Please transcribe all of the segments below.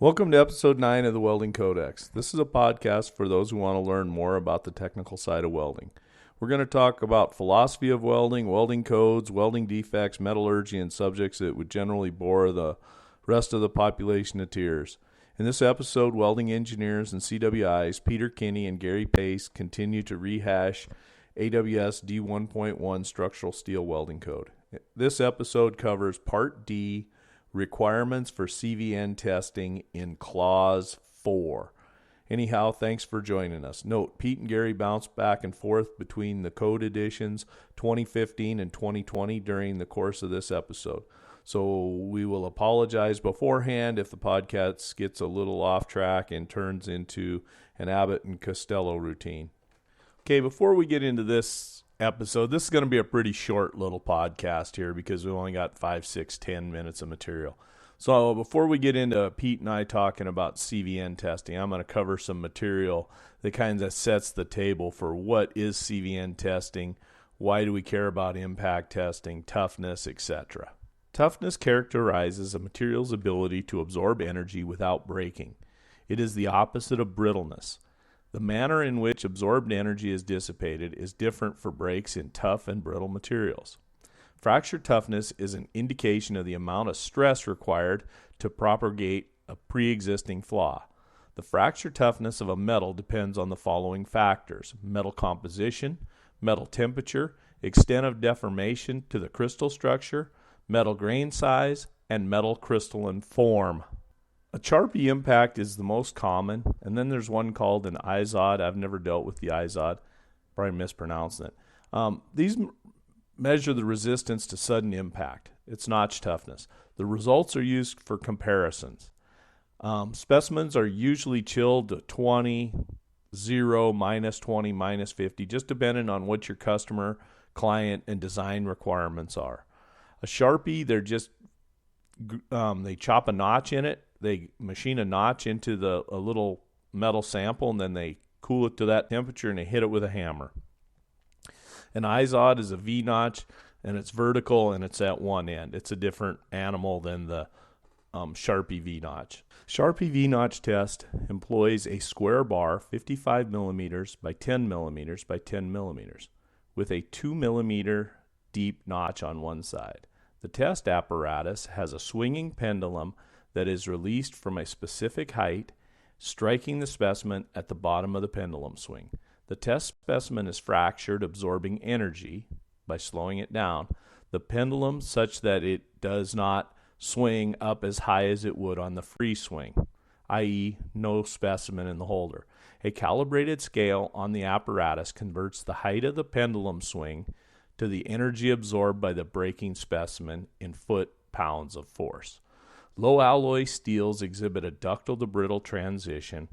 Welcome to episode 9 of the Welding Codex. This is a podcast for those who want to learn more about the technical side of welding. We're going to talk about philosophy of welding, welding codes, welding defects, metallurgy, and subjects that would generally bore the rest of the population to tears. In this episode, welding engineers and CWIs Peter Kinney and Garry Pace continue to rehash AWS D1.1 structural steel welding code. This episode covers Part D, requirements for CVN testing in Clause 4. Anyhow, thanks for joining us. Note, Pete and Garry bounced back and forth between the code editions 2015 and 2020 during the course of this episode. So we will apologize beforehand if the podcast gets a little off track and turns into an Abbott and Costello routine. Okay, before we get into this episode, this is going to be a pretty short little podcast here because we only got 5, 6, 10 minutes of material. So before we get into Pete and I talking about CVN testing, I'm going to cover some material that kind of sets the table for what is CVN testing, why do we care about impact testing, toughness, etc. Toughness characterizes a material's ability to absorb energy without breaking. It is the opposite of brittleness. The manner in which absorbed energy is dissipated is different for breaks in tough and brittle materials. Fracture toughness is an indication of the amount of stress required to propagate a pre-existing flaw. The fracture toughness of a metal depends on the following factors: metal composition, metal temperature, extent of deformation to the crystal structure, metal grain size, and metal crystalline form. A Charpy impact is the most common, and then there's one called an IZOD. I've never dealt with the IZOD, probably mispronouncing it. These measure the resistance to sudden impact. It's notch toughness. The results are used for comparisons. Specimens are usually chilled to 20, 0, minus 20, minus 50, just depending on what your customer, client, and design requirements are. A Sharpie, they chop a notch in it. They machine a notch into a little metal sample, and then they cool it to that temperature, and they hit it with a hammer. An IZOD is a V-notch, and it's vertical, and it's at one end. It's a different animal than the Sharpie V-notch. Sharpie V-notch test employs a square bar 55 millimeters by 10 millimeters by 10 millimeters with a 2 millimeter deep notch on one side. The test apparatus has a swinging pendulum that is released from a specific height, striking the specimen at the bottom of the pendulum swing. The test specimen is fractured, absorbing energy by slowing it down. The pendulum such that it does not swing up as high as it would on the free swing, i.e. no specimen in the holder. A calibrated scale on the apparatus converts the height of the pendulum swing to the energy absorbed by the breaking specimen in foot-pounds of force. Low alloy steels exhibit a ductile to brittle transition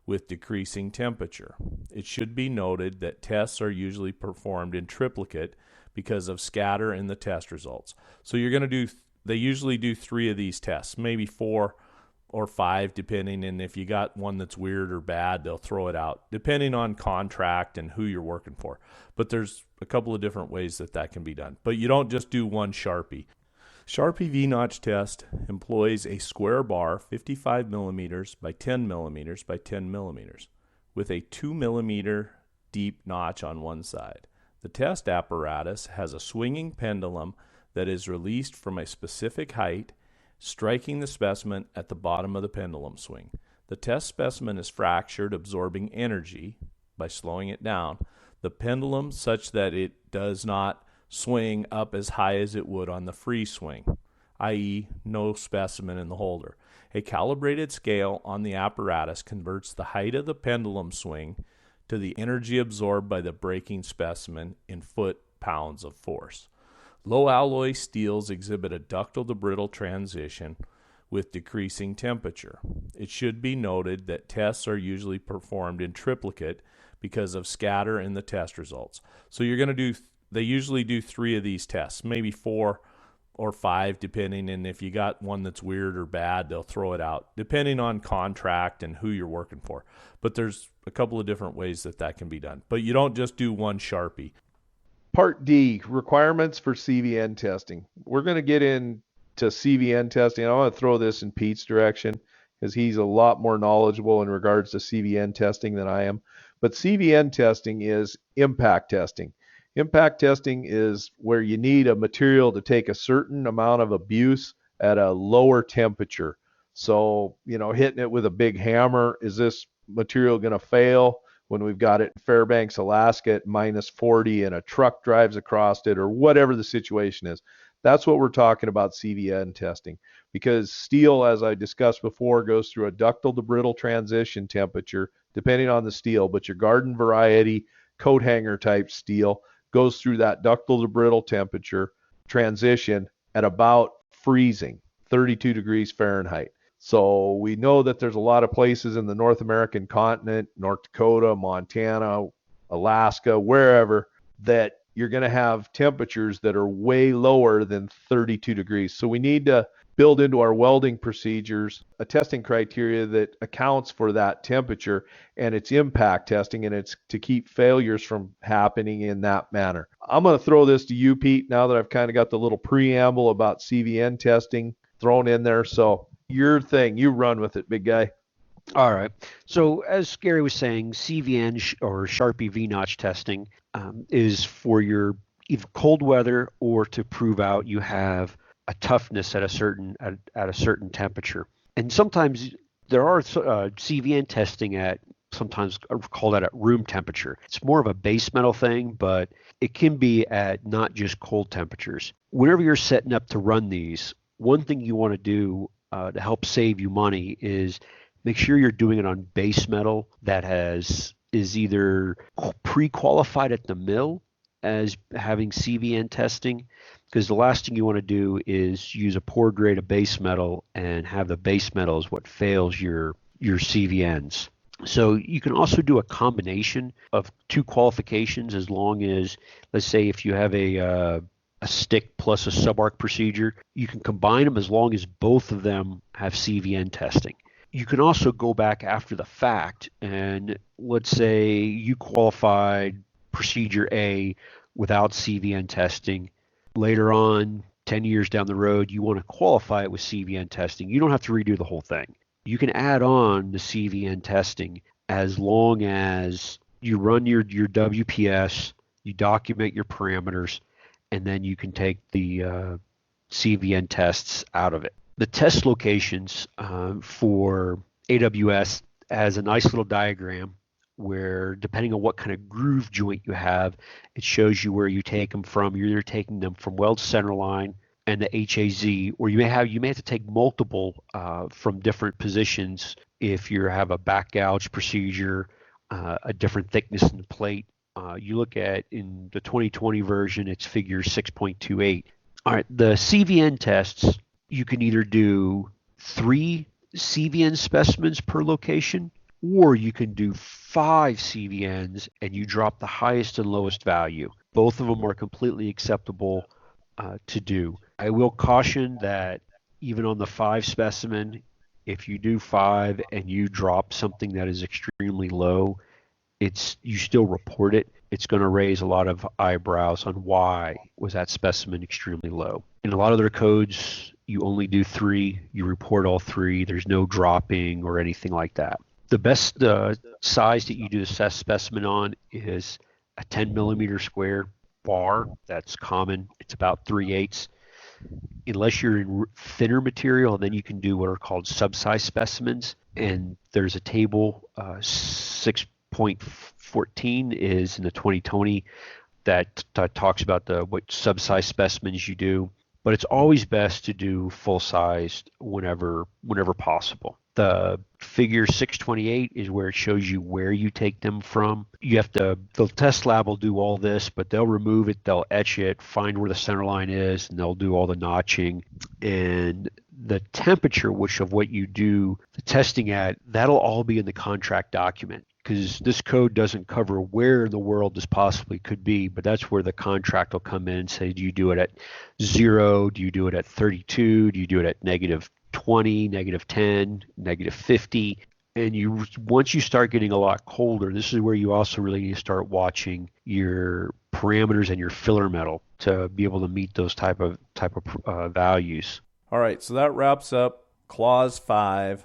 with decreasing temperature. It should be noted that tests are usually performed in triplicate because of scatter in the test results. So they usually do 3 of these tests, maybe 4 or 5 depending, and if you got one that's weird or bad, they'll throw it out depending on contract and who you're working for. But there's a couple of different ways that can be done. But you don't just do one Sharpie. Sharpie V-notch test employs a square bar 55 millimeters by 10 millimeters by 10 millimeters with a 2 millimeter deep notch on one side. The test apparatus has a swinging pendulum that is released from a specific height, striking the specimen at the bottom of the pendulum swing. The test specimen is fractured, absorbing energy by slowing it down. The pendulum such that it does not swing up as high as it would on the free swing, i.e. no specimen in the holder. A calibrated scale on the apparatus converts the height of the pendulum swing to the energy absorbed by the breaking specimen in foot-pounds of force. Low alloy steels exhibit a ductile to brittle transition with decreasing temperature. It should be noted that tests are usually performed in triplicate because of scatter in the test results. So they usually do 3 of these tests, maybe 4 or 5 depending, and if you got one that's weird or bad, they'll throw it out depending on contract and who you're working for. But there's a couple of different ways that can be done. But you don't just do one Sharpie. Part D, requirements for CVN testing. We're going to get into CVN testing. I want to throw this in Pete's direction. because he's a lot more knowledgeable in regards to CVN testing than I am. But CVN testing is impact testing. Impact testing is where you need a material to take a certain amount of abuse at a lower temperature. So, hitting it with a big hammer, is this material going to fail when we've got it in Fairbanks, Alaska at minus 40 and a truck drives across it, or whatever the situation is? That's what we're talking about CVN testing, because steel, as I discussed before, goes through a ductile to brittle transition temperature depending on the steel, but your garden variety coat hanger type steel goes through that ductile to brittle temperature transition at about freezing, 32 degrees Fahrenheit. So we know that there's a lot of places in the North American continent, North Dakota, Montana, Alaska, wherever, that you're going to have temperatures that are way lower than 32 degrees. So we need to build into our welding procedures a testing criteria that accounts for that temperature, and it's impact testing, and it's to keep failures from happening in that manner. I'm going to throw this to you, Pete, now that I've kind of got the little preamble about CVN testing thrown in there. So your thing, you run with it, big guy. All right. So as Garry was saying, CVN or Sharpie V-notch testing is for your either cold weather or to prove out you have a toughness at a certain temperature. And sometimes there are CVN testing at sometimes called at room temperature. It's more of a base metal thing, but it can be at not just cold temperatures. Whenever you're setting up to run these, one thing you want to do to help save you money is make sure you're doing it on base metal that is either pre-qualified at the mill as having CVN testing, because the last thing you want to do is use a poor grade of base metal and have the base metal is what fails your CVNs. So you can also do a combination of two qualifications, as long as, let's say, if you have a stick plus a subarc procedure, you can combine them as long as both of them have CVN testing. You can also go back after the fact, and let's say you qualified procedure A without CVN testing. Later on, 10 years down the road, you want to qualify it with CVN testing. You don't have to redo the whole thing. You can add on the CVN testing as long as you run your WPS, you document your parameters, and then you can take the CVN tests out of it. The test locations for AWS has a nice little diagram where, depending on what kind of groove joint you have, it shows you where you take them from. You're either taking them from weld centerline and the HAZ, or you may have to take multiple from different positions if you have a back gouge procedure, a different thickness in the plate. You look at, in the 2020 version, it's figure 6.28. All right, the CVN tests, you can either do 3 CVN specimens per location, or you can do 5 CVNs and you drop the highest and lowest value. Both of them are completely acceptable to do. I will caution that even on the 5 specimen, if you do 5 and you drop something that is extremely low, you still report it. It's going to raise a lot of eyebrows on why was that specimen extremely low. In a lot of their codes, you only do 3, you report all 3, there's no dropping or anything like that. The best size that you do the specimen on is a 10 millimeter square bar. That's common. It's about 3/8. Unless you're in thinner material, then you can do what are called subsize specimens. And there's a table, 6.14 is in the 2020 that talks about what subsize specimens you do. But it's always best to do full sized whenever possible. The figure 628 is where it shows you where you take them from. The test lab will do all this, but they'll remove it, they'll etch it, find where the center line is, and they'll do all the notching. And the temperature, of what you do the testing at, that'll all be in the contract document, because this code doesn't cover where in the world this possibly could be, but that's where the contract will come in and say, do you do it at 0? Do you do it at 32? Do you do it at negative 20, negative 10, negative 50? And once you start getting a lot colder, this is where you also really need to start watching your parameters and your filler metal to be able to meet those type of values. All right, so that wraps up Clause 5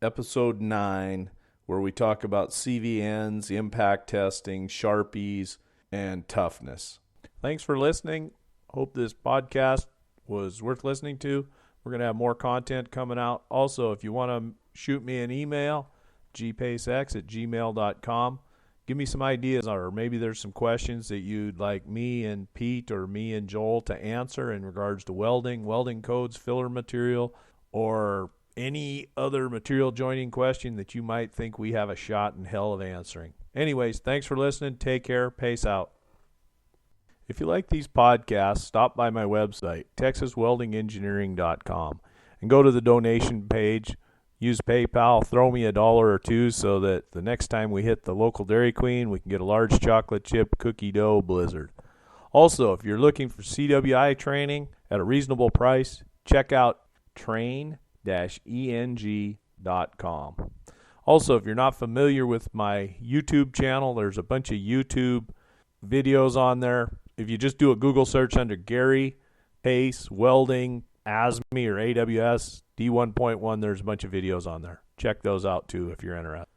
episode 9, where we talk about CVNs, impact testing, Sharpies, and toughness. Thanks for listening. Hope this podcast was worth listening to. We're going to have more content coming out. Also, if you want to shoot me an email, gpacex@gmail.com. Give me some ideas, or maybe there's some questions that you'd like me and Pete or me and Joel to answer in regards to welding codes, filler material, or any other material joining question that you might think we have a shot in hell of answering. Anyways, thanks for listening. Take care. Peace out. If you like these podcasts, stop by my website, texasweldingengineering.com, and go to the donation page. Use PayPal, throw me $1 or $2 so that the next time we hit the local Dairy Queen, we can get a large chocolate chip cookie dough blizzard. Also, if you're looking for CWI training at a reasonable price, check out train-eng.com. Also, if you're not familiar with my YouTube channel, there's a bunch of YouTube videos on there. If you just do a Google search under Garry, Pace, Welding, ASME, or AWS D1.1, there's a bunch of videos on there. Check those out too if you're interested.